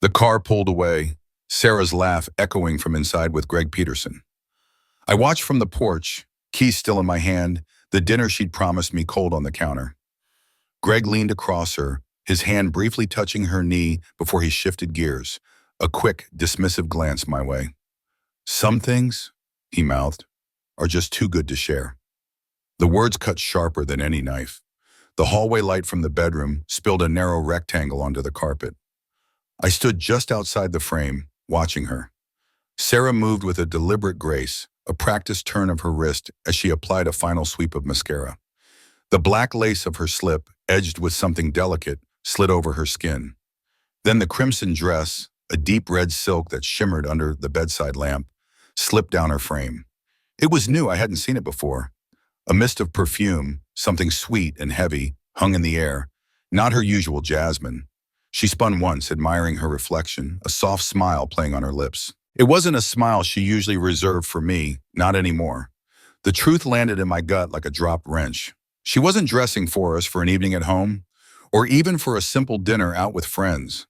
The car pulled away, Sarah's laugh echoing from inside with Greg Peterson. I watched from the porch, keys still in my hand, the dinner she'd promised me cold on the counter. Greg leaned across her, his hand briefly touching her knee before he shifted gears, a quick, dismissive glance my way. "Some things," he mouthed, "are just too good to share." The words cut sharper than any knife. The hallway light from the bedroom spilled a narrow rectangle onto the carpet. I stood just outside the frame, watching her. Sarah moved with a deliberate grace, a practiced turn of her wrist as she applied a final sweep of mascara. The black lace of her slip, edged with something delicate, slid over her skin. Then the crimson dress, a deep red silk that shimmered under the bedside lamp, slipped down her frame. It was new, I hadn't seen it before. A mist of perfume, something sweet and heavy, hung in the air, not her usual jasmine. She spun once, admiring her reflection, a soft smile playing on her lips. It wasn't a smile she usually reserved for me, not anymore. The truth landed in my gut like a dropped wrench. She wasn't dressing for us for an evening at home, or even for a simple dinner out with friends.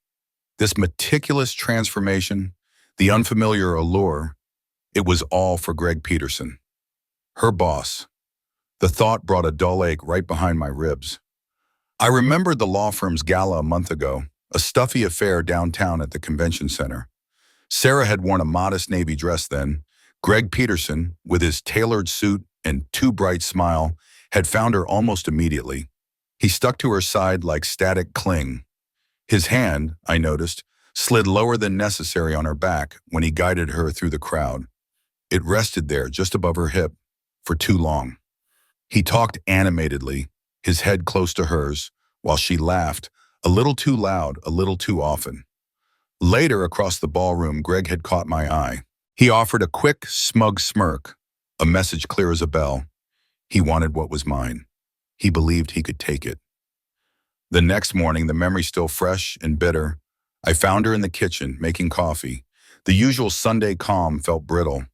This meticulous transformation, the unfamiliar allure, it was all for Greg Peterson, her boss. The thought brought a dull ache right behind my ribs. I remembered the law firm's gala a month ago, a stuffy affair downtown at the convention center. Sarah had worn a modest navy dress then. Greg Peterson, with his tailored suit and too bright smile, had found her almost immediately. He stuck to her side like static cling. His hand, I noticed, slid lower than necessary on her back when he guided her through the crowd. It rested there just above her hip for too long. He talked animatedly, his head close to hers, while she laughed, a little too loud, a little too often. Later, across the ballroom, Greg had caught my eye. He offered a quick, smug smirk, a message clear as a bell. He wanted what was mine. He believed he could take it. The next morning, the memory still fresh and bitter, I found her in the kitchen, making coffee. The usual Sunday calm felt brittle.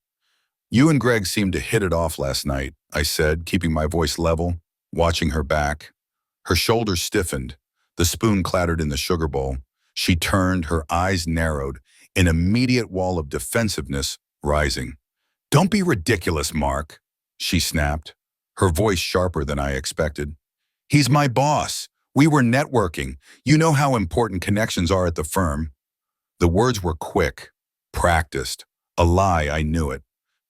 "You and Greg seemed to hit it off last night," I said, keeping my voice level, watching her back. Her shoulders stiffened. The spoon clattered in the sugar bowl. She turned, her eyes narrowed, an immediate wall of defensiveness rising. "Don't be ridiculous, Mark," she snapped, her voice sharper than I expected. "He's my boss. We were networking. You know how important connections are at the firm." The words were quick, practiced. A lie, I knew it.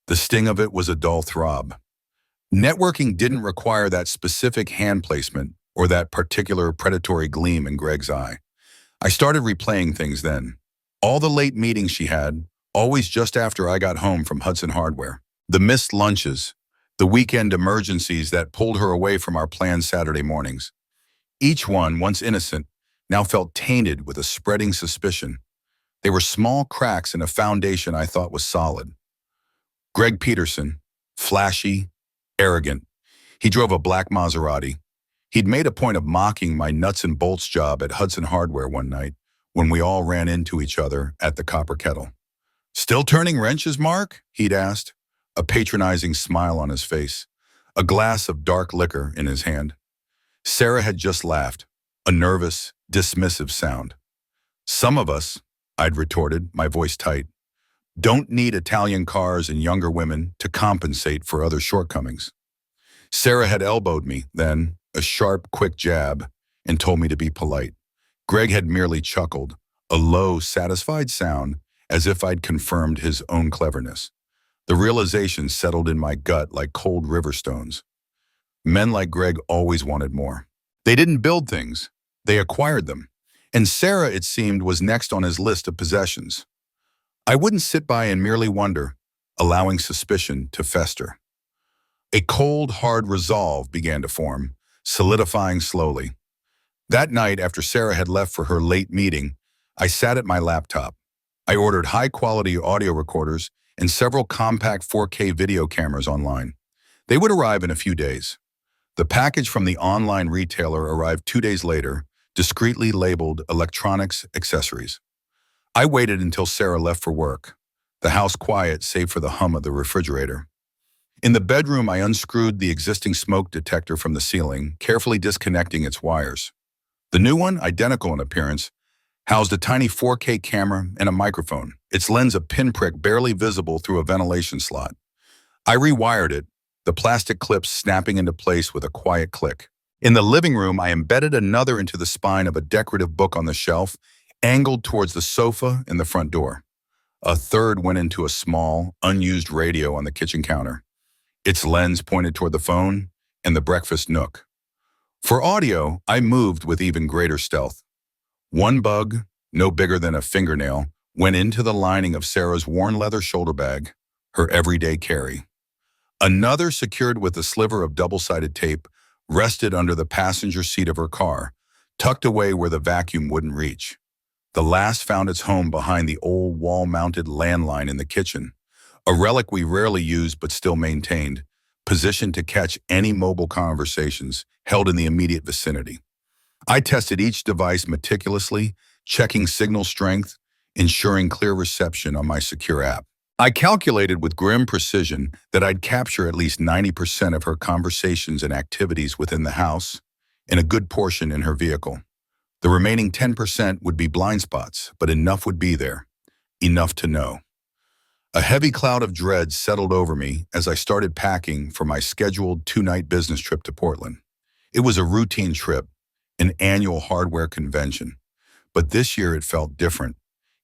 The sting of it was a dull throb. Networking didn't require that specific hand placement or that particular predatory gleam in Greg's eye. I started replaying things then. All the late meetings she had, always just after I got home from Hudson Hardware. The missed lunches, the weekend emergencies that pulled her away from our planned Saturday mornings. Each one, once innocent, now felt tainted with a spreading suspicion. They were small cracks in a foundation I thought was solid. Greg Peterson, flashy, arrogant. He drove a black Maserati. He'd made a point of mocking my nuts and bolts job at Hudson Hardware one night when we all ran into each other at the Copper Kettle. "Still turning wrenches, Mark?" he'd asked, a patronizing smile on his face, a glass of dark liquor in his hand. Sarah had just laughed, a nervous, dismissive sound. "Some of us," I'd retorted, my voice tight, "don't need Italian cars and younger women to compensate for other shortcomings." Sarah had elbowed me, then, a sharp, quick jab, and told me to be polite. Greg had merely chuckled, a low, satisfied sound, as if I'd confirmed his own cleverness. The realization settled in my gut like cold river stones. Men like Greg always wanted more. They didn't build things, they acquired them. And Sarah, it seemed, was next on his list of possessions. I wouldn't sit by and merely wonder, allowing suspicion to fester. A cold, hard resolve began to form, solidifying slowly. That night, after Sarah had left for her late meeting, I sat at my laptop. I ordered high-quality audio recorders and several compact 4K video cameras online. They would arrive in a few days. The package from the online retailer arrived 2 days later, discreetly labeled electronics accessories. I waited until Sarah left for work, the house quiet save for the hum of the refrigerator. In the bedroom, I unscrewed the existing smoke detector from the ceiling, carefully disconnecting its wires. The new one, identical in appearance, housed a tiny 4K camera and a microphone, its lens a pinprick barely visible through a ventilation slot. I rewired it, the plastic clips snapping into place with a quiet click. In the living room, I embedded another into the spine of a decorative book on the shelf, angled towards the sofa and the front door. A third went into a small, unused radio on the kitchen counter. Its lens pointed toward the phone and the breakfast nook. For audio, I moved with even greater stealth. One bug, no bigger than a fingernail, went into the lining of Sarah's worn leather shoulder bag, her everyday carry. Another, secured with a sliver of double-sided tape, rested under the passenger seat of her car, tucked away where the vacuum wouldn't reach. The last found its home behind the old wall-mounted landline in the kitchen, a relic we rarely used but still maintained, positioned to catch any mobile conversations held in the immediate vicinity. I tested each device meticulously, checking signal strength, ensuring clear reception on my secure app. I calculated with grim precision that I'd capture at least 90% of her conversations and activities within the house, and a good portion in her vehicle. The remaining 10% would be blind spots, but enough would be there. Enough to know. A heavy cloud of dread settled over me as I started packing for my scheduled 2-night business trip to Portland. It was a routine trip, an annual hardware convention, but this year it felt different,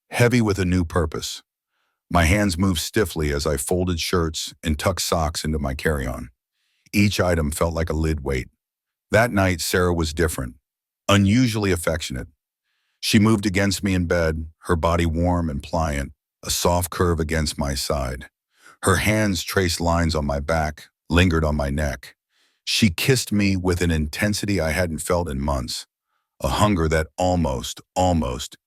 heavy with a new purpose. My hands moved stiffly as I folded shirts and tucked socks into my carry-on. Each item felt like a lid weight. That night, Sarah was different, unusually affectionate. She moved against me in bed, her body warm and pliant, a soft curve against my side. Her hands traced lines on my back, lingered on my neck. She kissed me with an intensity I hadn't felt in months, a hunger that almost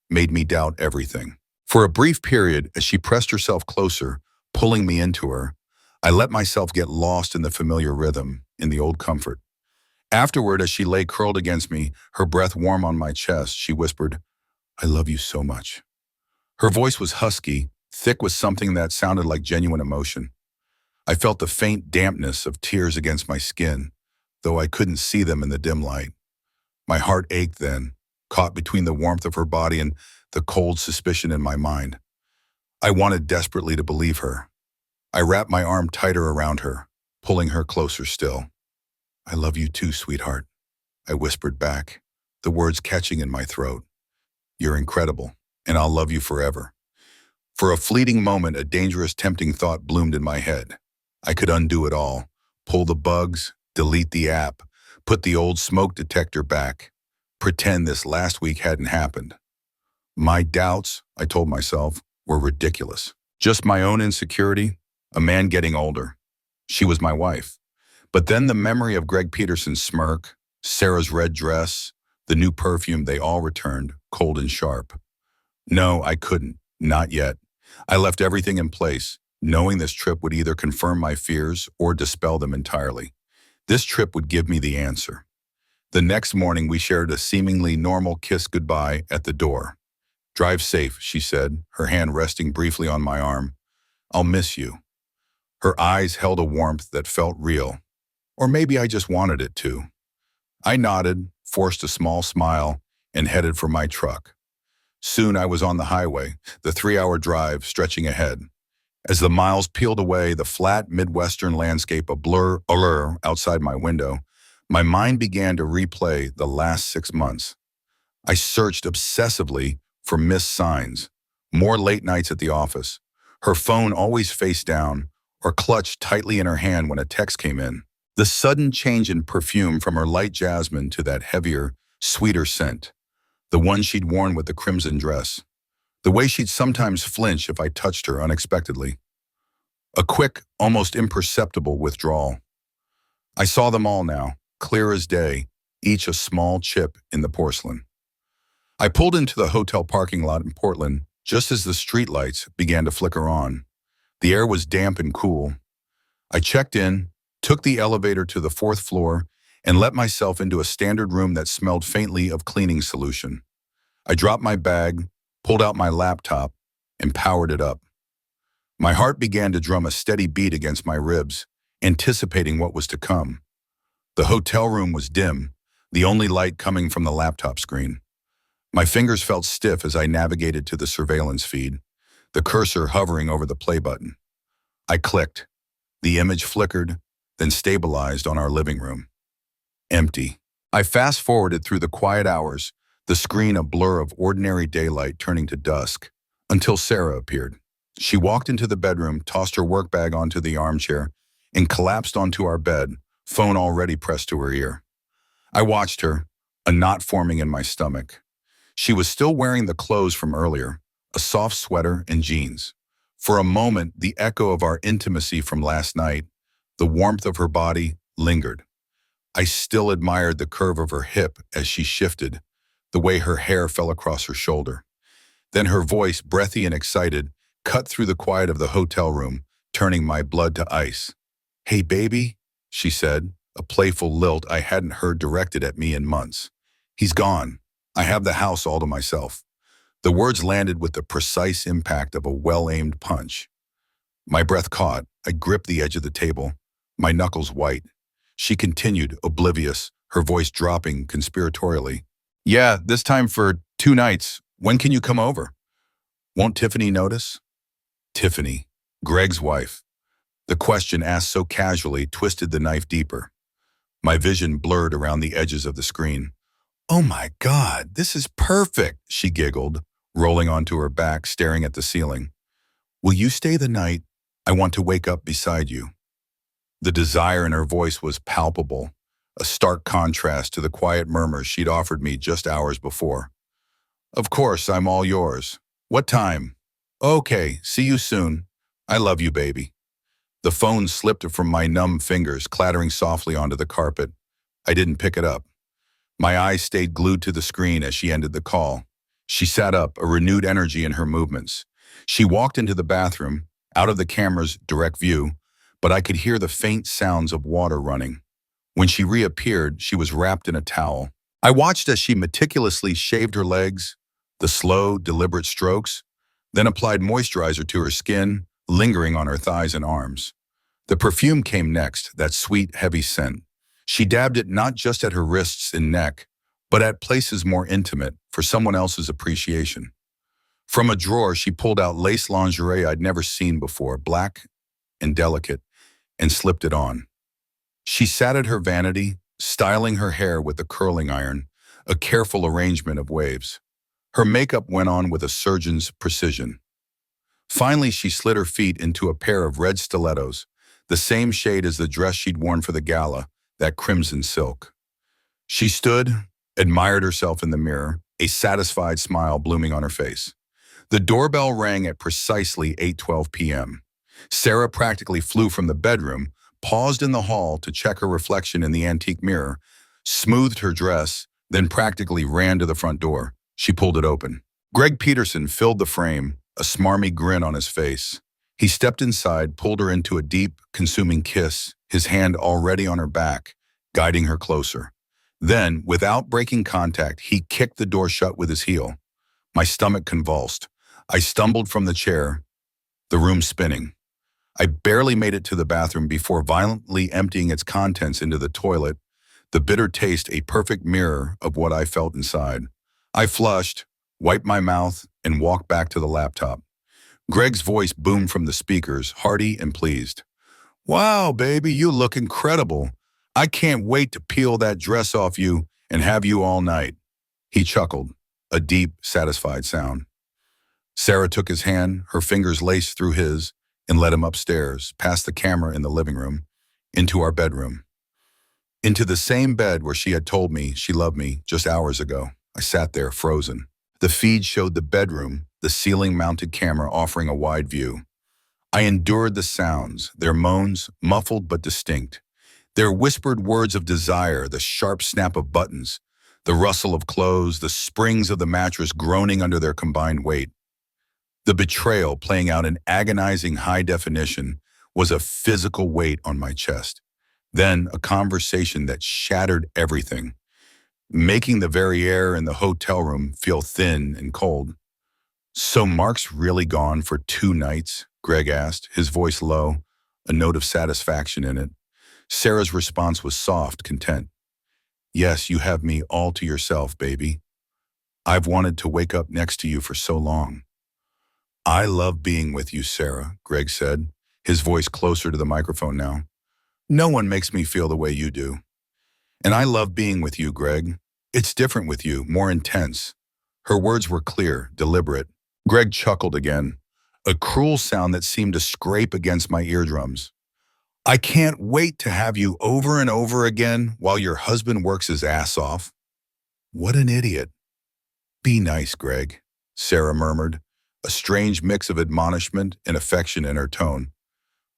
made me doubt everything. For a brief period, as she pressed herself closer, pulling me into her, I let myself get lost in the familiar rhythm, in the old comfort. Afterward, as she lay curled against me, her breath warm on my chest, she whispered, "I love you so much." Her voice was husky, thick with something that sounded like genuine emotion. I felt the faint dampness of tears against my skin, though I couldn't see them in the dim light. My heart ached then, caught between the warmth of her body and the cold suspicion in my mind. I wanted desperately to believe her. I wrapped my arm tighter around her, pulling her closer still. "I love you too, sweetheart," I whispered back, the words catching in my throat. "You're incredible, and I'll love you forever." For a fleeting moment, a dangerous, tempting thought bloomed in my head. I could undo it all, pull the bugs, delete the app, put the old smoke detector back, pretend this last week hadn't happened. My doubts, I told myself, were ridiculous. Just my own insecurity, a man getting older. She was my wife. But then the memory of Greg Peterson's smirk, Sarah's red dress, the new perfume, they all returned, cold and sharp. No, I couldn't. Not yet. I left everything in place, knowing this trip would either confirm my fears or dispel them entirely. This trip would give me the answer. The next morning, we shared a seemingly normal kiss goodbye at the door. "Drive safe," she said, her hand resting briefly on my arm. "I'll miss you." Her eyes held a warmth that felt real. Or maybe I just wanted it to. I nodded, forced a small smile, and headed for my truck. Soon I was on the highway, the 3-hour drive stretching ahead. As the miles peeled away, the flat Midwestern landscape a blur outside my window, my mind began to replay the last 6 months. I searched obsessively for missed signs, more late nights at the office, her phone always face down or clutched tightly in her hand when a text came in. The sudden change in perfume from her light jasmine to that heavier, sweeter scent, the one she'd worn with the crimson dress, the way she'd sometimes flinch if I touched her unexpectedly. A quick, almost imperceptible withdrawal. I saw them all now, clear as day, each a small chip in the porcelain. I pulled into the hotel parking lot in Portland just as the streetlights began to flicker on. The air was damp and cool. I checked in, took the elevator to the 4th floor, and let myself into a standard room that smelled faintly of cleaning solution. I dropped my bag, pulled out my laptop, and powered it up. My heart began to drum a steady beat against my ribs, anticipating what was to come. The hotel room was dim, the only light coming from the laptop screen. My fingers felt stiff as I navigated to the surveillance feed, the cursor hovering over the play button. I clicked. The image flickered, then stabilized on our living room. Empty. I fast-forwarded through the quiet hours, the screen a blur of ordinary daylight turning to dusk, until Sarah appeared. She walked into the bedroom, tossed her work bag onto the armchair, and collapsed onto our bed, phone already pressed to her ear. I watched her, a knot forming in my stomach. She was still wearing the clothes from earlier, a soft sweater and jeans. For a moment, the echo of our intimacy from last night, the warmth of her body, lingered. I still admired the curve of her hip as she shifted, the way her hair fell across her shoulder. Then her voice, breathy and excited, cut through the quiet of the hotel room, turning my blood to ice. "Hey, baby," she said, a playful lilt I hadn't heard directed at me in months. "He's gone. I have the house all to myself." The words landed with the precise impact of a well-aimed punch. My breath caught. I gripped the edge of the table, my knuckles white. She continued, oblivious, her voice dropping conspiratorially. "Yeah, this time for 2 nights. When can you come over? Won't Tiffany notice?" Tiffany, Greg's wife. The question asked so casually twisted the knife deeper. My vision blurred around the edges of the screen. "Oh my God, this is perfect," she giggled, rolling onto her back, staring at the ceiling. "Will you stay the night? I want to wake up beside you." The desire in her voice was palpable, a stark contrast to the quiet murmurs she'd offered me just hours before. "Of course, I'm all yours. What time?" "Okay, see you soon. I love you, baby." The phone slipped from my numb fingers, clattering softly onto the carpet. I didn't pick it up. My eyes stayed glued to the screen as she ended the call. She sat up, a renewed energy in her movements. She walked into the bathroom, out of the camera's direct view, but I could hear the faint sounds of water running. When she reappeared, she was wrapped in a towel. I watched as she meticulously shaved her legs, the slow, deliberate strokes, then applied moisturizer to her skin, lingering on her thighs and arms. The perfume came next, that sweet, heavy scent. She dabbed it not just at her wrists and neck, but at places more intimate, for someone else's appreciation. From a drawer, she pulled out lace lingerie I'd never seen before, black and delicate, and slipped it on. She sat at her vanity, styling her hair with a curling iron, a careful arrangement of waves. Her makeup went on with a surgeon's precision. Finally, she slid her feet into a pair of red stilettos, the same shade as the dress she'd worn for the gala, that crimson silk. She stood, admired herself in the mirror, a satisfied smile blooming on her face. The doorbell rang at precisely 8:12 p.m. Sarah practically flew from the bedroom, paused in the hall to check her reflection in the antique mirror, smoothed her dress, then practically ran to the front door. She pulled it open. Greg Peterson filled the frame, a smarmy grin on his face. He stepped inside, pulled her into a deep, consuming kiss, his hand already on her back, guiding her closer. Then, without breaking contact, he kicked the door shut with his heel. My stomach convulsed. I stumbled from the chair, the room spinning. I barely made it to the bathroom before violently emptying its contents into the toilet, the bitter taste a perfect mirror of what I felt inside. I flushed, wiped my mouth, and walked back to the laptop. Greg's voice boomed from the speakers, hearty and pleased. "Wow, baby, you look incredible. I can't wait to peel that dress off you and have you all night." He chuckled, a deep, satisfied sound. Sarah took his hand, her fingers laced through his, and led him upstairs, past the camera in the living room, into our bedroom. Into the same bed where she had told me she loved me just hours ago. I sat there, frozen. The feed showed the bedroom, the ceiling-mounted camera offering a wide view. I endured the sounds, their moans, muffled but distinct. Their whispered words of desire, the sharp snap of buttons, the rustle of clothes, the springs of the mattress groaning under their combined weight. The betrayal playing out in agonizing high definition was a physical weight on my chest. Then a conversation that shattered everything, making the very air in the hotel room feel thin and cold. "So Mark's really gone for 2 nights?" Greg asked, his voice low, a note of satisfaction in it. Sarah's response was soft, content. "Yes, you have me all to yourself, baby." I've wanted to wake up next to you for so long. I love being with you, Sarah, Greg said, his voice closer to the microphone now. No one makes me feel the way you do. And I love being with you, Greg. It's different with you, more intense. Her words were clear, deliberate. Greg chuckled again, a cruel sound that seemed to scrape against my eardrums. I can't wait to have you over and over again while your husband works his ass off. What an idiot. Be nice, Greg, Sarah murmured, a strange mix of admonishment and affection in her tone.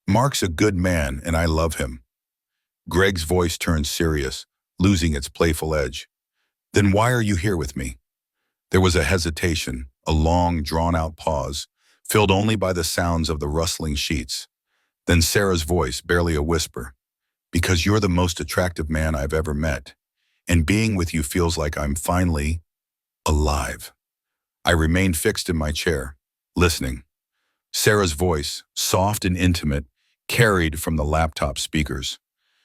Mark's a good man, and I love him. Greg's voice turned serious, losing its playful edge. Then why are you here with me? There was a hesitation, a long, drawn-out pause, filled only by the sounds of the rustling sheets. Then Sarah's voice, barely a whisper. Because you're the most attractive man I've ever met, and being with you feels like I'm finally alive. I remained fixed in my chair, listening. Sarah's voice, soft and intimate, carried from the laptop speakers.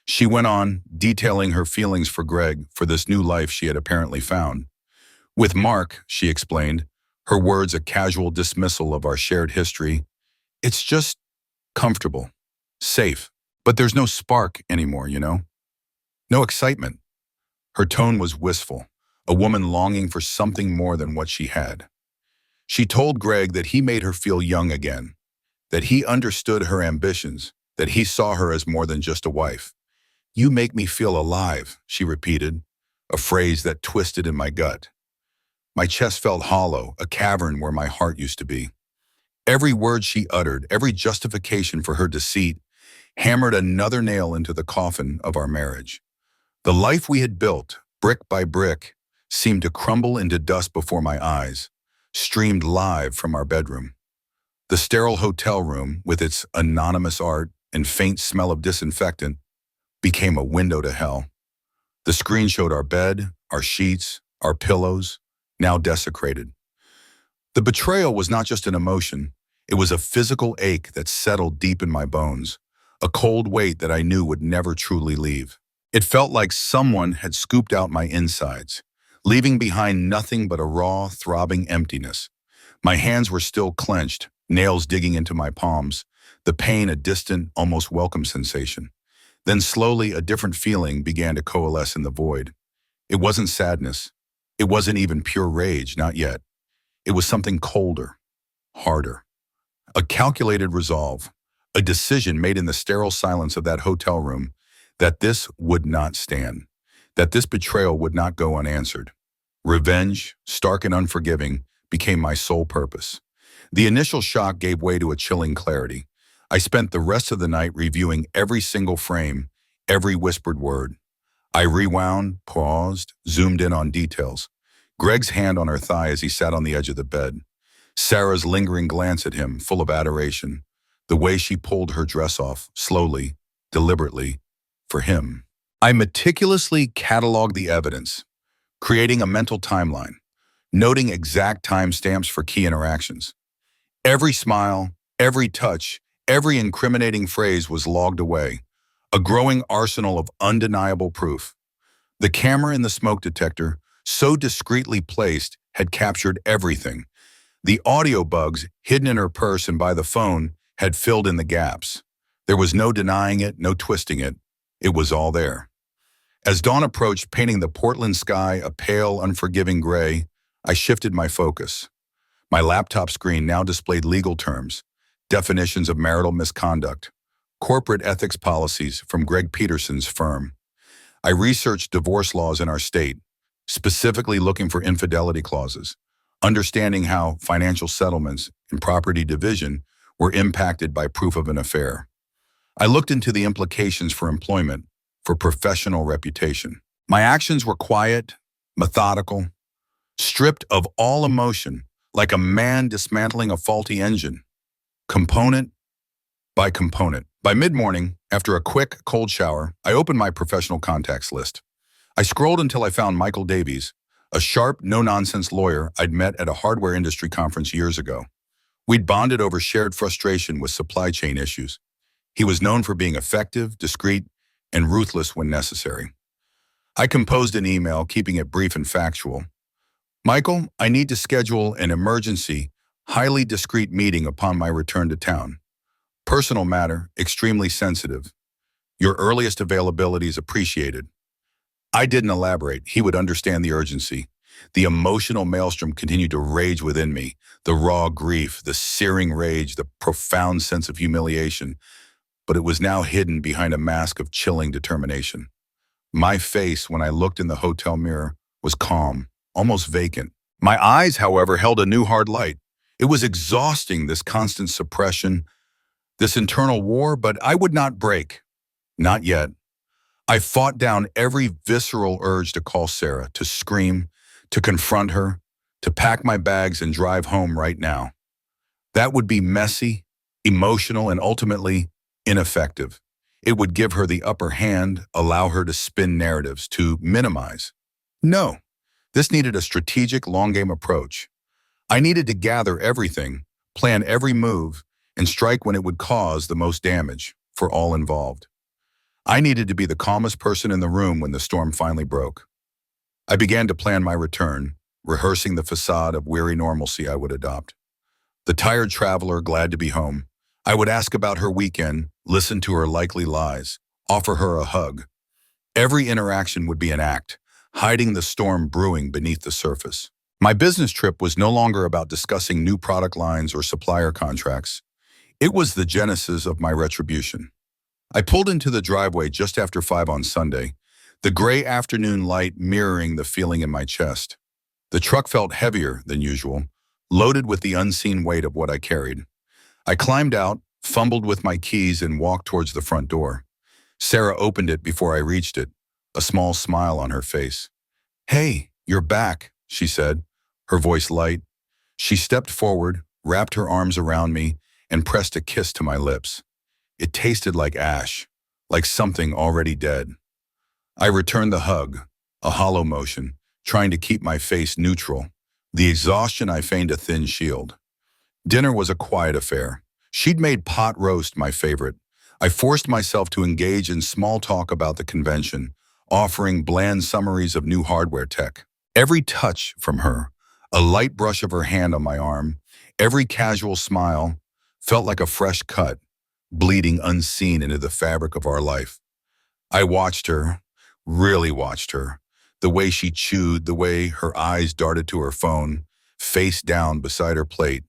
She went on, detailing her feelings for Greg, for this new life she had apparently found. With Mark, she explained, her words a casual dismissal of our shared history, it's just comfortable, safe, but there's no spark anymore, you know? No excitement. Her tone was wistful, a woman longing for something more than what she had. She told Greg that he made her feel young again, that he understood her ambitions, that he saw her as more than just a wife. You make me feel alive, she repeated, a phrase that twisted in my gut. My chest felt hollow, a cavern where my heart used to be. Every word she uttered, every justification for her deceit, hammered another nail into the coffin of our marriage. The life we had built, brick by brick, seemed to crumble into dust before my eyes, streamed live from our bedroom. The sterile hotel room, with its anonymous art and faint smell of disinfectant, became a window to hell. The screen showed our bed, our sheets, our pillows, now desecrated. The betrayal was not just an emotion, it was a physical ache that settled deep in my bones, a cold weight that I knew would never truly leave. It felt like someone had scooped out my insides, leaving behind nothing but a raw, throbbing emptiness. My hands were still clenched, nails digging into my palms, the pain a distant, almost welcome sensation. Then slowly a different feeling began to coalesce in the void. It wasn't sadness. It wasn't even pure rage, not yet. It was something colder, harder. A calculated resolve, a decision made in the sterile silence of that hotel room that this would not stand, that this betrayal would not go unanswered. Revenge, stark and unforgiving, became my sole purpose. The initial shock gave way to a chilling clarity. I spent the rest of the night reviewing every single frame, every whispered word. I rewound, paused, zoomed in on details. Greg's hand on her thigh as he sat on the edge of the bed. Sarah's lingering glance at him, full of adoration. The way she pulled her dress off, slowly, deliberately, for him. I meticulously cataloged the evidence, creating a mental timeline, noting exact timestamps for key interactions. Every smile, every touch, every incriminating phrase was logged away, a growing arsenal of undeniable proof. The camera in the smoke detector, so discreetly placed, had captured everything. The audio bugs, hidden in her purse and by the phone, had filled in the gaps. There was no denying it, no twisting it. It was all there. As dawn approached, painting the Portland sky a pale, unforgiving gray, I shifted my focus. My laptop screen now displayed legal terms, definitions of marital misconduct, corporate ethics policies from Greg Peterson's firm. I researched divorce laws in our state, specifically looking for infidelity clauses, understanding how financial settlements and property division were impacted by proof of an affair. I looked into the implications for employment, for professional reputation. My actions were quiet, methodical, stripped of all emotion, like a man dismantling a faulty engine, component by component. By mid-morning, after a quick, cold shower, I opened my professional contacts list. I scrolled until I found Michael Davies, a sharp, no-nonsense lawyer I'd met at a hardware industry conference years ago. We'd bonded over shared frustration with supply chain issues. He was known for being effective, discreet, and ruthless when necessary. I composed an email, keeping it brief and factual. Michael, I need to schedule an emergency, highly discreet meeting upon my return to town. Personal matter, extremely sensitive. Your earliest availability is appreciated. I didn't elaborate. He would understand the urgency. The emotional maelstrom continued to rage within me. The raw grief, the searing rage, the profound sense of humiliation. But it was now hidden behind a mask of chilling determination. My face, when I looked in the hotel mirror, was calm, almost vacant. My eyes, however, held a new hard light. It was exhausting, this constant suppression, this internal war, but I would not break. Not yet. I fought down every visceral urge to call Sarah, to scream, to confront her, to pack my bags and drive home right now. That would be messy, emotional, and ultimately ineffective. It would give her the upper hand, allow her to spin narratives, to minimize. No, this needed a strategic, long-game approach. I needed to gather everything, plan every move, and strike when it would cause the most damage for all involved. I needed to be the calmest person in the room when the storm finally broke. I began to plan my return, rehearsing the facade of weary normalcy I would adopt. The tired traveler glad to be home. I would ask about her weekend, listen to her likely lies, offer her a hug. Every interaction would be an act, hiding the storm brewing beneath the surface. My business trip was no longer about discussing new product lines or supplier contracts. It was the genesis of my retribution. I pulled into the driveway just after 5 on Sunday, the gray afternoon light mirroring the feeling in my chest. The truck felt heavier than usual, loaded with the unseen weight of what I carried. I climbed out, fumbled with my keys, and walked towards the front door. Sarah opened it before I reached it, a small smile on her face. "Hey, you're back," she said, her voice light. She stepped forward, wrapped her arms around me, and pressed a kiss to my lips. It tasted like ash, like something already dead. I returned the hug, a hollow motion, trying to keep my face neutral. The exhaustion I feigned a thin shield. Dinner was a quiet affair. She'd made pot roast my favorite. I forced myself to engage in small talk about the convention, offering bland summaries of new hardware tech. Every touch from her, a light brush of her hand on my arm, every casual smile, felt like a fresh cut, bleeding unseen into the fabric of our life. I watched her, really watched her, the way she chewed, the way her eyes darted to her phone, face down beside her plate.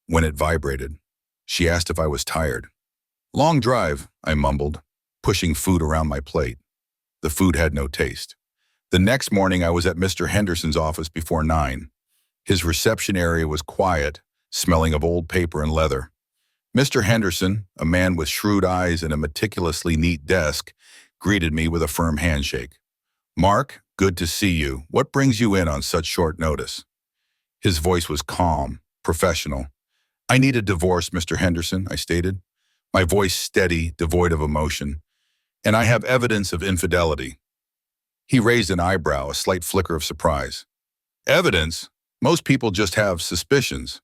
When it vibrated, she asked if I was tired. "Long drive," I mumbled, pushing food around my plate. The food had no taste. The next morning, I was at Mr. Henderson's office before 9. His reception area was quiet, smelling of old paper and leather. Mr. Henderson, a man with shrewd eyes and a meticulously neat desk, greeted me with a firm handshake. "Mark, good to see you. What brings you in on such short notice?" His voice was calm, professional. "I need a divorce, Mr. Henderson," I stated, my voice steady, devoid of emotion. "And I have evidence of infidelity." He raised an eyebrow, a slight flicker of surprise. "Evidence? Most people just have suspicions."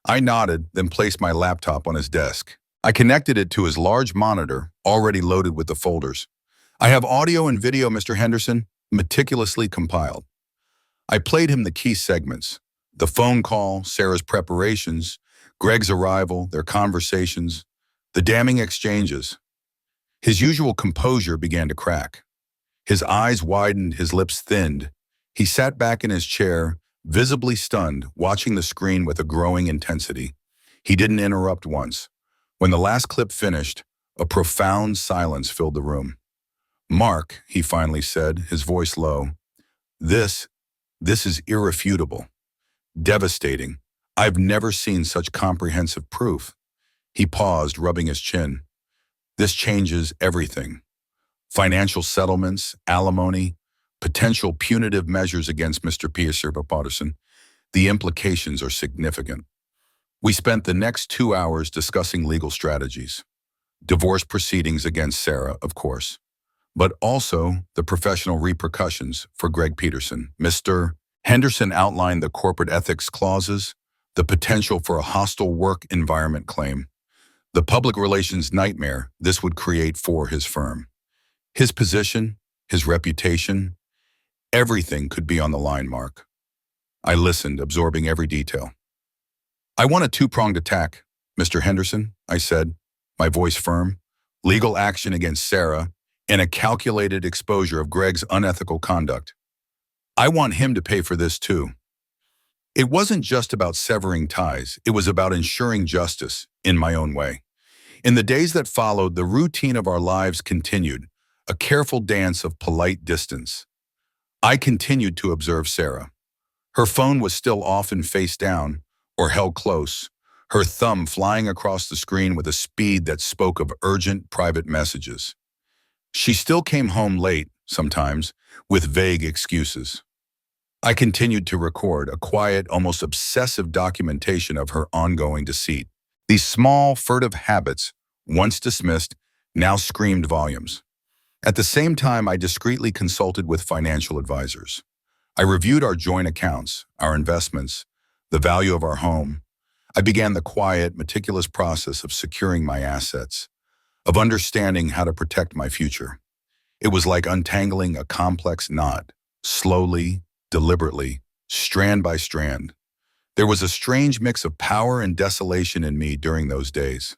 I nodded, then placed my laptop on his desk. I connected it to his large monitor, already loaded with the folders. "I have audio and video, Mr. Henderson, meticulously compiled." I played him the key segments: the phone call, Sarah's preparations, Greg's arrival, their conversations, the damning exchanges. His usual composure began to crack. His eyes widened, his lips thinned. He sat back in his chair, visibly stunned, watching the screen with a growing intensity. He didn't interrupt once. When the last clip finished, a profound silence filled the room. "Mark," he finally said, his voice low, This is irrefutable. Devastating. I've never seen such comprehensive proof." He paused, rubbing his chin. "This changes everything. Financial settlements, alimony, potential punitive measures against Mr. Patterson. The implications are significant." We spent the next 2 hours discussing legal strategies. Divorce proceedings against Sarah, of course, but also the professional repercussions for Greg Peterson. Mr. Henderson outlined the corporate ethics clauses, the potential for a hostile work environment claim, the public relations nightmare this would create for his firm. His position, his reputation, everything could be on the line, Mark. I listened, absorbing every detail. I want a two-pronged attack, Mr. Henderson, I said, my voice firm. Legal action against Sarah and a calculated exposure of Greg's unethical conduct. I want him to pay for this too. It wasn't just about severing ties, it was about ensuring justice in my own way. In the days that followed, the routine of our lives continued, a careful dance of polite distance. I continued to observe Sarah. Her phone was still often face down or held close, her thumb flying across the screen with a speed that spoke of urgent private messages. She still came home late, sometimes, with vague excuses. I continued to record a quiet, almost obsessive documentation of her ongoing deceit. These small, furtive habits, once dismissed, now screamed volumes. At the same time, I discreetly consulted with financial advisors. I reviewed our joint accounts, our investments, the value of our home. I began the quiet, meticulous process of securing my assets, of understanding how to protect my future. It was like untangling a complex knot, slowly, deliberately, strand by strand. There was a strange mix of power and desolation in me during those days.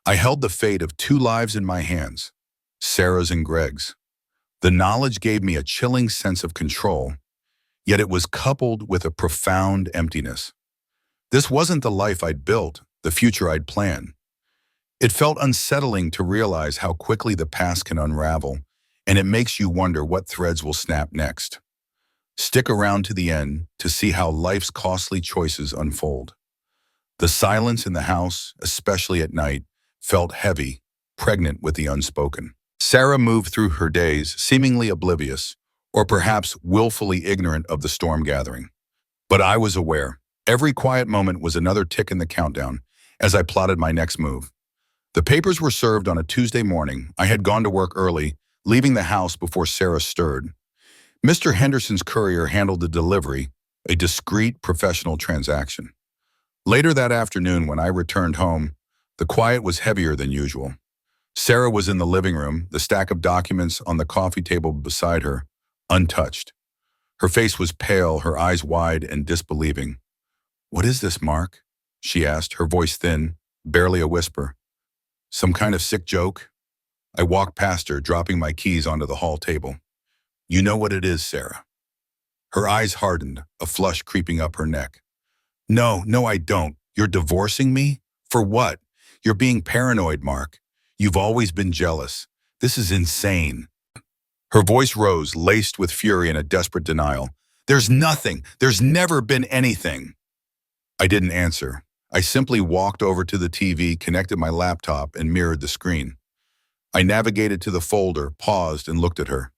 I held the fate of two lives in my hands, Sarah's and Greg's. The knowledge gave me a chilling sense of control, yet it was coupled with a profound emptiness. This wasn't the life I'd built, the future I'd planned. It felt unsettling to realize how quickly the past can unravel, and it makes you wonder what threads will snap next. Stick around to the end to see how life's costly choices unfold. The silence in the house, especially at night, felt heavy, pregnant with the unspoken. Sarah moved through her days seemingly oblivious, or perhaps willfully ignorant of the storm gathering. But I was aware. Every quiet moment was another tick in the countdown as I plotted my next move. The papers were served on a Tuesday morning. I had gone to work early, leaving the house before Sarah stirred. Mr. Henderson's courier handled the delivery, a discreet, professional transaction. Later that afternoon, when I returned home, the quiet was heavier than usual. Sarah was in the living room, the stack of documents on the coffee table beside her, untouched. Her face was pale, her eyes wide and disbelieving. "What is this, Mark?" she asked, her voice thin, barely a whisper. "Some kind of sick joke?" I walked past her, dropping my keys onto the hall table. "You know what it is, Sarah." Her eyes hardened, a flush creeping up her neck. No, I don't. You're divorcing me? For what? You're being paranoid, Mark. You've always been jealous. This is insane." Her voice rose, laced with fury and a desperate denial. "There's nothing. There's never been anything." I didn't answer. I simply walked over to the TV, connected my laptop, and mirrored the screen. I navigated to the folder, paused, and looked at her.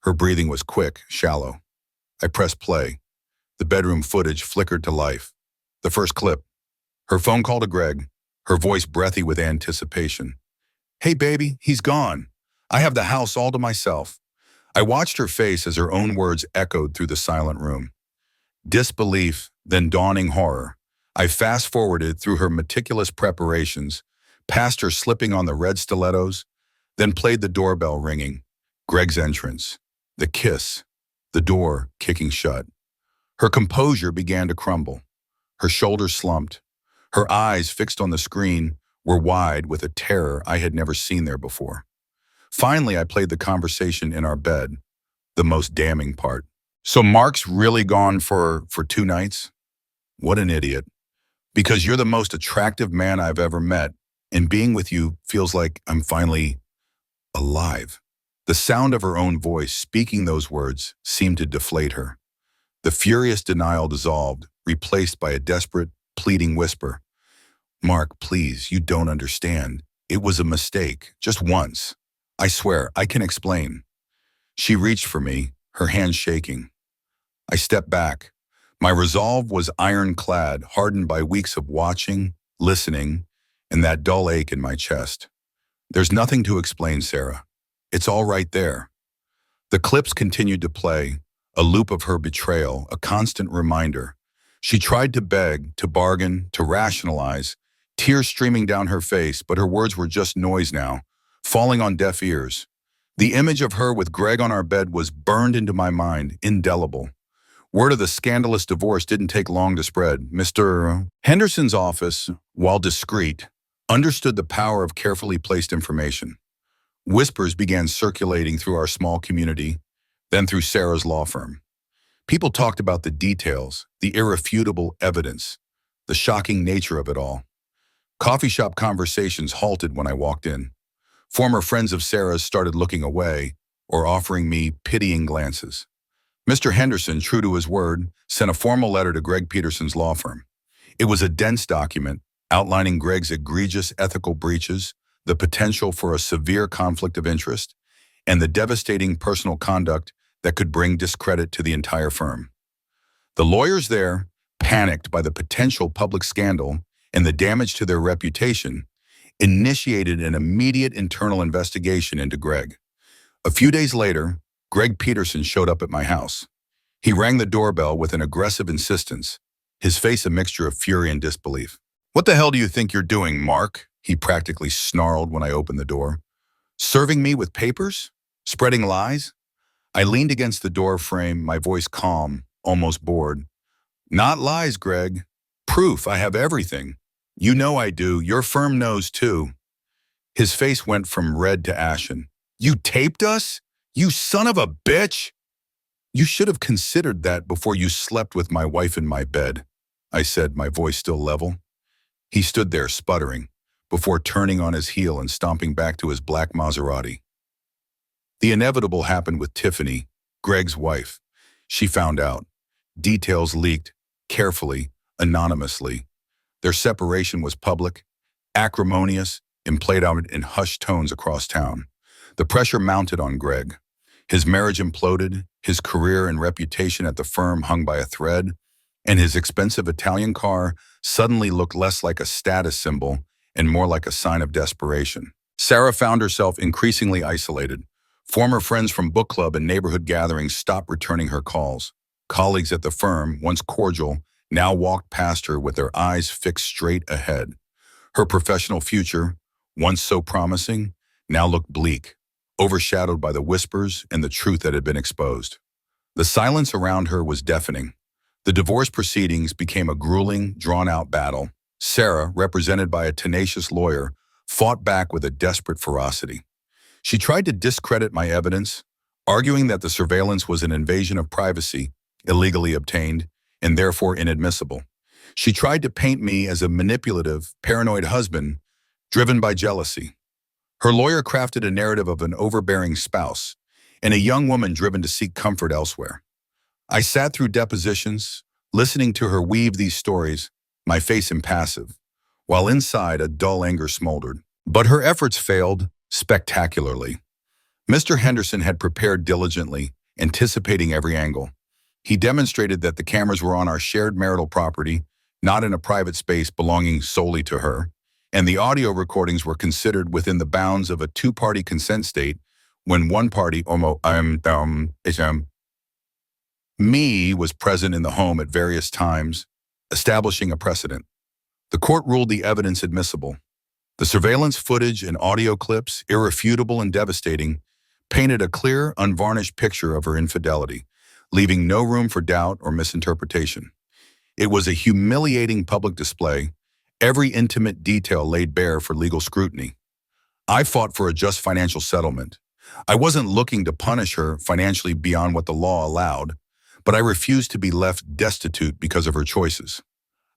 Her breathing was quick, shallow. I pressed play. The bedroom footage flickered to life. The first clip. Her phone call to Greg, her voice breathy with anticipation. "Hey, baby, he's gone. I have the house all to myself." I watched her face as her own words echoed through the silent room. Disbelief, then dawning horror. I fast-forwarded through her meticulous preparations, past her slipping on the red stilettos, then played the doorbell ringing, Greg's entrance, the kiss, the door kicking shut. Her composure began to crumble. Her shoulders slumped. Her eyes, fixed on the screen, were wide with a terror I had never seen there before. Finally, I played the conversation in our bed, the most damning part. "So Mark's really gone for 2 nights? What an idiot. Because you're the most attractive man I've ever met, and being with you feels like I'm finally alive." The sound of her own voice speaking those words seemed to deflate her. The furious denial dissolved, replaced by a desperate, pleading whisper. "Mark, please, you don't understand. It was a mistake, just once. I swear, I can explain." She reached for me, her hand shaking. I stepped back. My resolve was ironclad, hardened by weeks of watching, listening, and that dull ache in my chest. "There's nothing to explain, Sarah. It's all right there." The clips continued to play, a loop of her betrayal, a constant reminder. She tried to beg, to bargain, to rationalize, tears streaming down her face, but her words were just noise now, falling on deaf ears. The image of her with Greg on our bed was burned into my mind, indelible. Word of the scandalous divorce didn't take long to spread. Mr. Henderson's office, while discreet, understood the power of carefully placed information. Whispers began circulating through our small community, then through Sarah's law firm. People talked about the details, the irrefutable evidence, the shocking nature of it all. Coffee shop conversations halted when I walked in. Former friends of Sarah's started looking away or offering me pitying glances. Mr. Henderson, true to his word, sent a formal letter to Greg Peterson's law firm. It was a dense document outlining Greg's egregious ethical breaches, the potential for a severe conflict of interest, and the devastating personal conduct that could bring discredit to the entire firm. The lawyers there, panicked by the potential public scandal and the damage to their reputation, initiated an immediate internal investigation into Greg. A few days later, Greg Peterson showed up at my house. He rang the doorbell with an aggressive insistence, his face a mixture of fury and disbelief. "What the hell do you think you're doing, Mark?" he practically snarled when I opened the door. "Serving me with papers? Spreading lies?" I leaned against the door frame, my voice calm, almost bored. "Not lies, Greg. Proof. I have everything. You know I do. Your firm knows too." His face went from red to ashen. "You taped us? You son of a bitch!" "You should have considered that before you slept with my wife in my bed," I said, my voice still level. He stood there sputtering, before turning on his heel and stomping back to his black Maserati. The inevitable happened with Tiffany, Greg's wife. She found out. Details leaked, carefully, anonymously. Their separation was public, acrimonious, and played out in hushed tones across town. The pressure mounted on Greg. His marriage imploded, his career and reputation at the firm hung by a thread, and his expensive Italian car suddenly looked less like a status symbol and more like a sign of desperation. Sarah found herself increasingly isolated. Former friends from book club and neighborhood gatherings stopped returning her calls. Colleagues at the firm, once cordial, now walked past her with their eyes fixed straight ahead. Her professional future, once so promising, now looked bleak, overshadowed by the whispers and the truth that had been exposed. The silence around her was deafening. The divorce proceedings became a grueling, drawn-out battle. Sarah, represented by a tenacious lawyer, fought back with a desperate ferocity. She tried to discredit my evidence, arguing that the surveillance was an invasion of privacy, illegally obtained, and therefore inadmissible. She tried to paint me as a manipulative, paranoid husband, driven by jealousy. Her lawyer crafted a narrative of an overbearing spouse and a young woman driven to seek comfort elsewhere. I sat through depositions, listening to her weave these stories, my face impassive, while inside a dull anger smoldered. But her efforts failed spectacularly. Mr. Henderson had prepared diligently, anticipating every angle. He demonstrated that the cameras were on our shared marital property, not in a private space belonging solely to her, and the audio recordings were considered within the bounds of a two-party consent state when one party, me, was present in the home at various times, establishing a precedent. The court ruled the evidence admissible. The surveillance footage and audio clips, irrefutable and devastating, painted a clear, unvarnished picture of her infidelity, leaving no room for doubt or misinterpretation. It was a humiliating public display, every intimate detail laid bare for legal scrutiny. I fought for a just financial settlement. I wasn't looking to punish her financially beyond what the law allowed, but I refused to be left destitute because of her choices.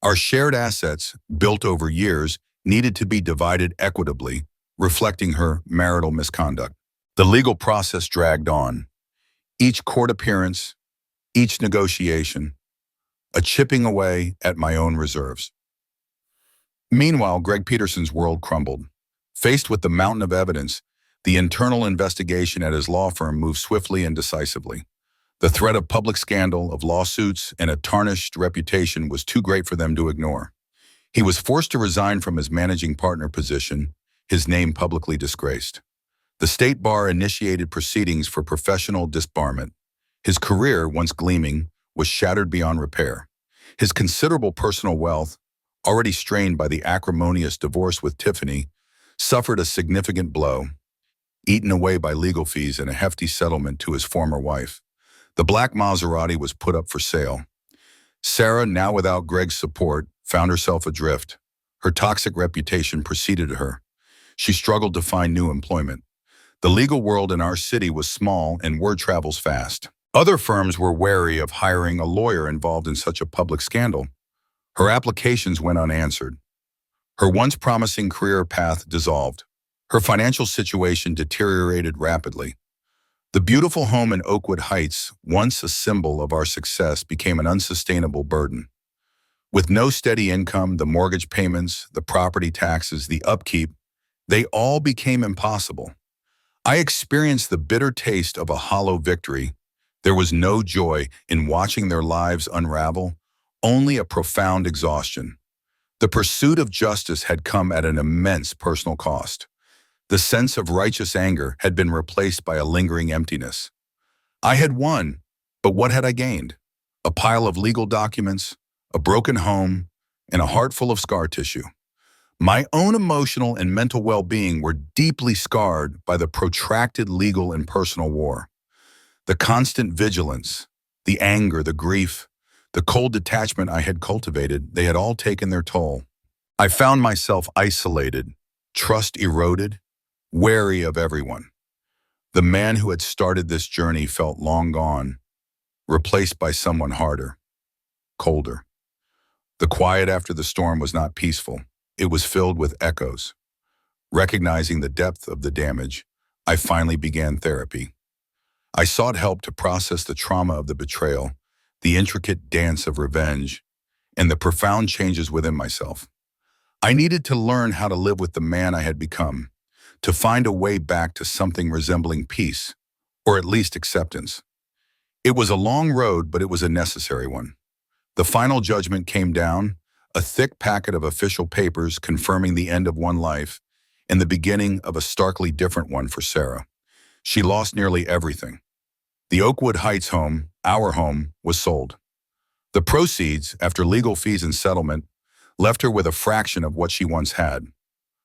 Our shared assets, built over years, needed to be divided equitably, reflecting her marital misconduct. The legal process dragged on. Each court appearance, each negotiation, a chipping away at my own reserves. Meanwhile, Greg Peterson's world crumbled. Faced with the mountain of evidence, the internal investigation at his law firm moved swiftly and decisively. The threat of public scandal, of lawsuits, and a tarnished reputation was too great for them to ignore. He was forced to resign from his managing partner position, his name publicly disgraced. The state bar initiated proceedings for professional disbarment. His career, once gleaming, was shattered beyond repair. His considerable personal wealth, already strained by the acrimonious divorce with Tiffany, suffered a significant blow, eaten away by legal fees and a hefty settlement to his former wife. The black Maserati was put up for sale. Sarah, now without Greg's support, found herself adrift. Her toxic reputation preceded her. She struggled to find new employment. The legal world in our city was small and word travels fast. Other firms were wary of hiring a lawyer involved in such a public scandal. Her applications went unanswered. Her once promising career path dissolved. Her financial situation deteriorated rapidly. The beautiful home in Oakwood Heights, once a symbol of our success, became an unsustainable burden. With no steady income, the mortgage payments, the property taxes, the upkeep, they all became impossible. I experienced the bitter taste of a hollow victory. There was no joy in watching their lives unravel, only a profound exhaustion. The pursuit of justice had come at an immense personal cost. The sense of righteous anger had been replaced by a lingering emptiness. I had won, but what had I gained? A pile of legal documents, a broken home, and a heart full of scar tissue. My own emotional and mental well-being were deeply scarred by the protracted legal and personal war. The constant vigilance, the anger, the grief, the cold detachment I had cultivated, they had all taken their toll. I found myself isolated, trust eroded, wary of everyone. The man who had started this journey felt long gone, replaced by someone harder, colder. The quiet after the storm was not peaceful. It was filled with echoes. Recognizing the depth of the damage, I finally began therapy. I sought help to process the trauma of the betrayal, the intricate dance of revenge, and the profound changes within myself. I needed to learn how to live with the man I had become, to find a way back to something resembling peace, or at least acceptance. It was a long road, but it was a necessary one. The final judgment came down, a thick packet of official papers confirming the end of one life and the beginning of a starkly different one for Sarah. She lost nearly everything. The Oakwood Heights home, our home, was sold. The proceeds, after legal fees and settlement, left her with a fraction of what she once had.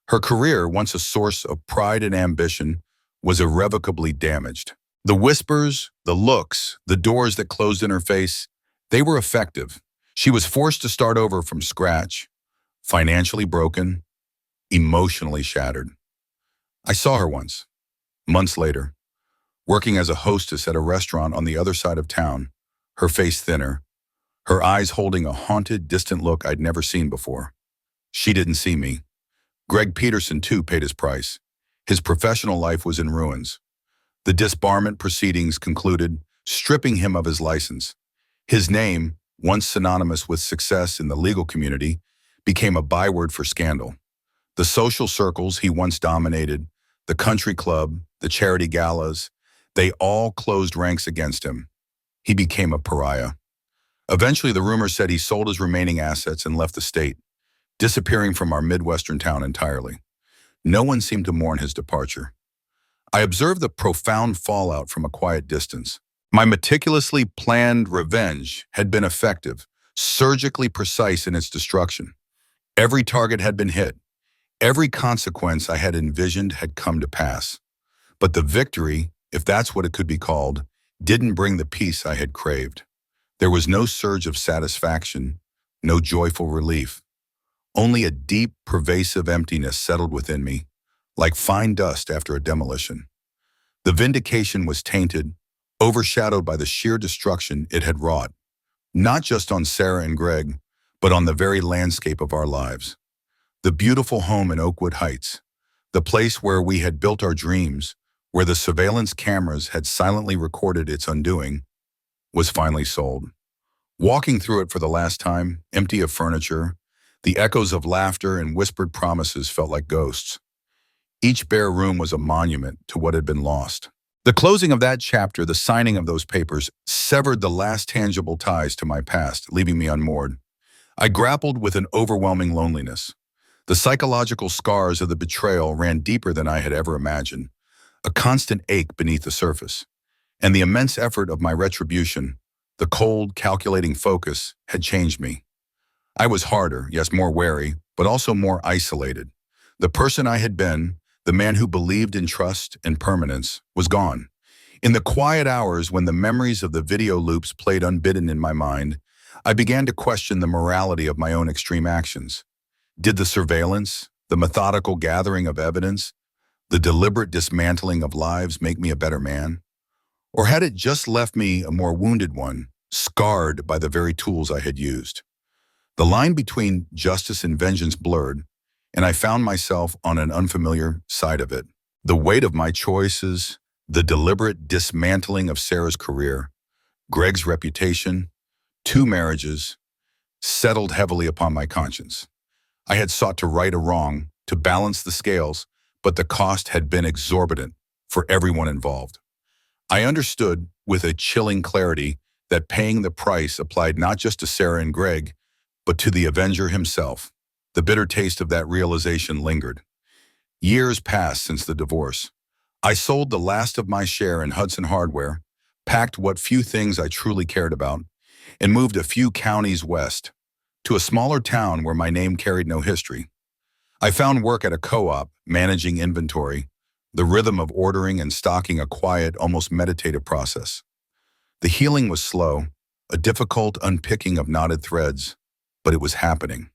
Her career, once a source of pride and ambition, was irrevocably damaged. The whispers, the looks, the doors that closed in her face, they were effective. She was forced to start over from scratch, financially broken, emotionally shattered. I saw her once, months later, working as a hostess at a restaurant on the other side of town, her face thinner, her eyes holding a haunted, distant look I'd never seen before. She didn't see me. Greg Peterson, too, paid his price. His professional life was in ruins. The disbarment proceedings concluded, stripping him of his license. His name, once synonymous with success in the legal community, became a byword for scandal. The social circles he once dominated, the country club, the charity galas, they all closed ranks against him. He became a pariah. Eventually, the rumors said he sold his remaining assets and left the state, disappearing from our Midwestern town entirely. No one seemed to mourn his departure. I observed the profound fallout from a quiet distance. My meticulously planned revenge had been effective, surgically precise in its destruction. Every target had been hit. Every consequence I had envisioned had come to pass. But the victory, if that's what it could be called, didn't bring the peace I had craved. There was no surge of satisfaction, no joyful relief. Only a deep, pervasive emptiness settled within me, like fine dust after a demolition. The vindication was tainted, overshadowed by the sheer destruction it had wrought, not just on Sarah and Greg, but on the very landscape of our lives. The beautiful home in Oakwood Heights, the place where we had built our dreams, where the surveillance cameras had silently recorded its undoing, was finally sold. Walking through it for the last time, empty of furniture, the echoes of laughter and whispered promises felt like ghosts. Each bare room was a monument to what had been lost. The closing of that chapter, the signing of those papers, severed the last tangible ties to my past, leaving me unmoored. I grappled with an overwhelming loneliness. The psychological scars of the betrayal ran deeper than I had ever imagined, a constant ache beneath the surface. And the immense effort of my retribution, the cold, calculating focus, had changed me. I was harder, yes, more wary, but also more isolated. The person I had been, the man who believed in trust and permanence, was gone. In the quiet hours when the memories of the video loops played unbidden in my mind, I began to question the morality of my own extreme actions. Did the surveillance, the methodical gathering of evidence, the deliberate dismantling of lives make me a better man? Or had it just left me a more wounded one, scarred by the very tools I had used? The line between justice and vengeance blurred, and I found myself on an unfamiliar side of it. The weight of my choices, the deliberate dismantling of Sarah's career, Greg's reputation, 2 marriages, settled heavily upon my conscience. I had sought to right a wrong, to balance the scales, but the cost had been exorbitant for everyone involved. I understood with a chilling clarity that paying the price applied not just to Sarah and Greg, but to the Avenger himself. The bitter taste of that realization lingered. Years passed since the divorce. I sold the last of my share in Hudson Hardware, packed what few things I truly cared about, and moved a few counties west, to a smaller town where my name carried no history. I found work at a co-op, managing inventory, the rhythm of ordering and stocking a quiet, almost meditative process. The healing was slow, a difficult unpicking of knotted threads, but it was happening.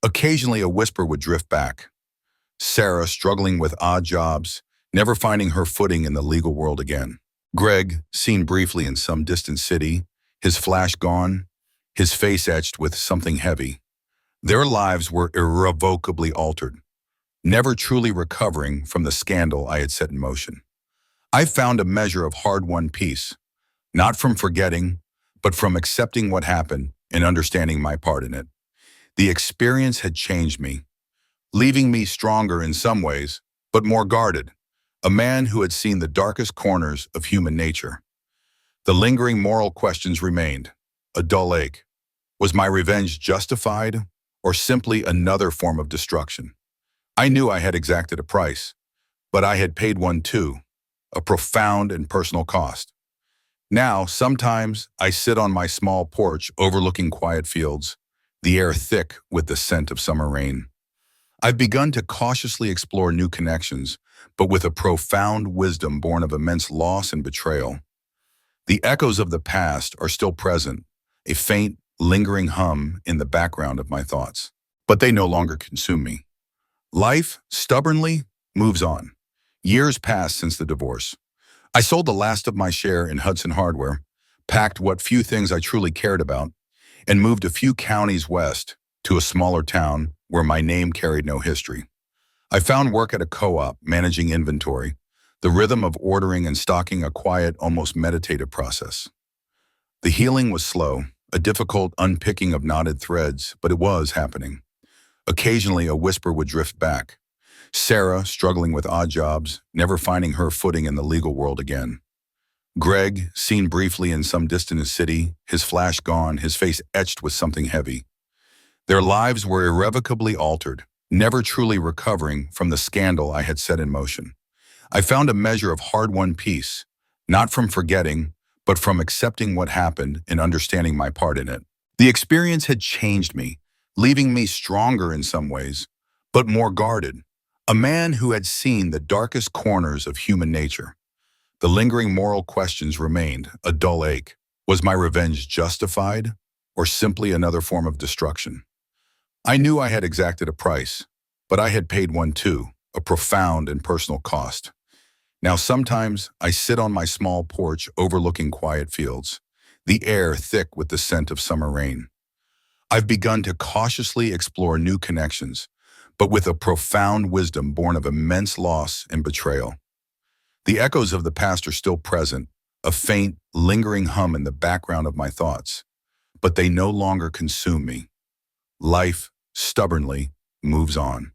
Occasionally a whisper would drift back. Sarah struggling with odd jobs, never finding her footing in the legal world again. Greg, seen briefly in some distant city, his flash gone, his face etched with something heavy. Their lives were irrevocably altered, never truly recovering from the scandal I had set in motion. I found a measure of hard-won peace, not from forgetting, but from accepting what happened and understanding my part in it. The experience had changed me, leaving me stronger in some ways, but more guarded, a man who had seen the darkest corners of human nature. The lingering moral questions remained, a dull ache. Was my revenge justified, or simply another form of destruction? I knew I had exacted a price, but I had paid one too, a profound and personal cost. Now, sometimes I sit on my small porch overlooking quiet fields, the air thick with the scent of summer rain. I've begun to cautiously explore new connections, but with a profound wisdom born of immense loss and betrayal. The echoes of the past are still present, a faint, lingering hum in the background of my thoughts. But they no longer consume me. Life, stubbornly, moves on. Years passed since the divorce. I sold the last of my share in Hudson Hardware, packed what few things I truly cared about, and moved a few counties west to a smaller town where my name carried no history. I found work at a co-op, managing inventory, the rhythm of ordering and stocking a quiet, almost meditative process. The healing was slow, a difficult unpicking of knotted threads, but it was happening. Occasionally a whisper would drift back. Sarah, struggling with odd jobs, never finding her footing in the legal world again. Greg, seen briefly in some distant city, his flash gone, his face etched with something heavy. Their lives were irrevocably altered, never truly recovering from the scandal I had set in motion. I found a measure of hard-won peace, not from forgetting, but from accepting what happened and understanding my part in it. The experience had changed me, leaving me stronger in some ways, but more guarded. A man who had seen the darkest corners of human nature. The lingering moral questions remained, a dull ache. Was my revenge justified, or simply another form of destruction? I knew I had exacted a price, but I had paid one too, a profound and personal cost. Now sometimes I sit on my small porch overlooking quiet fields, the air thick with the scent of summer rain. I've begun to cautiously explore new connections, but with a profound wisdom born of immense loss and betrayal. The echoes of the past are still present, a faint, lingering hum in the background of my thoughts, but they no longer consume me. Life, stubbornly, moves on.